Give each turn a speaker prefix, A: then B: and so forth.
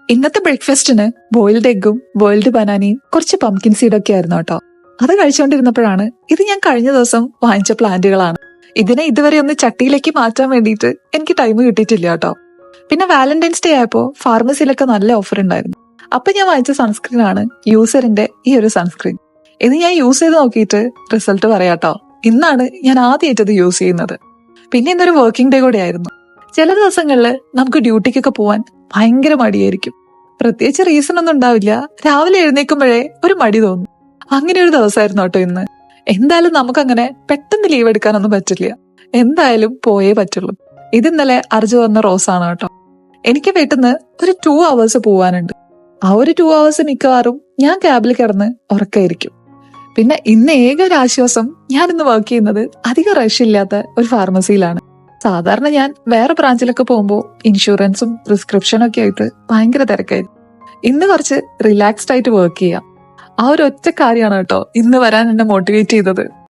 A: ഇന്നത്തെ ബ്രേക്ക്ഫാസ്റ്റിന് boiled എഗ്ഗും boiled ബനാനയും കുറച്ച് പംകിൻ സീഡൊക്കെ ആയിരുന്നു കേട്ടോ. അത് കഴിച്ചുകൊണ്ടിരുന്നപ്പോഴാണ് ഇത് ഞാൻ കഴിഞ്ഞ ദിവസം വാങ്ങിച്ച പ്ലാന്റുകളാണ്. ഇതിനെ ഇതുവരെ ഒന്ന് ചട്ടിയിലേക്ക് മാറ്റാൻ വേണ്ടിയിട്ട് എനിക്ക് ടൈം കിട്ടിയിട്ടില്ല കേട്ടോ. പിന്നെ വാലന്റൈൻസ് ഡേ ആയപ്പോ ഫാർമസിയിലൊക്കെ നല്ല ഓഫർ ഉണ്ടായിരുന്നു. അപ്പൊ ഞാൻ വാങ്ങിച്ച സൺസ്ക്രീൻ ആണ് യൂസറിന്റെ ഈ ഒരു സൺസ്ക്രീൻ. ഇത് ഞാൻ യൂസ് ചെയ്ത് നോക്കിയിട്ട് റിസൾട്ട് പറയാട്ടോ. ഇന്നാണ് ഞാൻ ആദ്യമായിട്ടത് യൂസ് ചെയ്യുന്നത്. പിന്നെ ഇന്നൊരു വർക്കിംഗ് ഡേ കൂടെ ആയിരുന്നു. ചില ദിവസങ്ങളിൽ നമുക്ക് ഡ്യൂട്ടിക്കൊക്കെ പോവാൻ ഭയങ്കര മടിയായിരിക്കും. പ്രത്യേകിച്ച് റീസൺ ഒന്നും ഉണ്ടാവില്ല. രാവിലെ എഴുന്നേൽക്കുമ്പോഴേ ഒരു മടി തോന്നും. അങ്ങനെ ഒരു ദിവസമായിരുന്നു കേട്ടോ ഇന്ന്. എന്തായാലും നമുക്കങ്ങനെ പെട്ടെന്ന് ലീവ് എടുക്കാനൊന്നും പറ്റില്ല. എന്തായാലും പോയേ പറ്റുള്ളൂ. ഇത് ഇന്നലെ അർജു വന്ന റോസാണ് കേട്ടോ. എനിക്ക് വീട്ടിൽ നിന്ന് ഒരു 2 hours പോവാനുണ്ട്. ആ ഒരു 2 hours മിക്കവാറും ഞാൻ ക്യാബിൽ കിടന്ന് ഉറക്കായിരിക്കും. പിന്നെ ഇന്ന് ഏക ഒരു ആശ്വാസം, ഞാൻ ഇന്ന് വർക്ക് ചെയ്യുന്നത് അധികം റഷ് ഇല്ലാത്ത ഒരു ഫാർമസിയിലാണ്. സാധാരണ ഞാൻ വേറെ ബ്രാഞ്ചിലൊക്കെ പോകുമ്പോൾ ഇൻഷുറൻസും പ്രിസ്ക്രിപ്ഷനും ഒക്കെ ആയിട്ട് ഭയങ്കര തിരക്കായിരുന്നു. ഇന്ന് കുറച്ച് റിലാക്സ്ഡ് ആയിട്ട് വർക്ക് ചെയ്യാം. ആ ഒരു ഒറ്റ കാര്യമാണ് കേട്ടോ ഇന്ന് വരാൻ എന്നെ മോട്ടിവേറ്റ് ചെയ്തത്.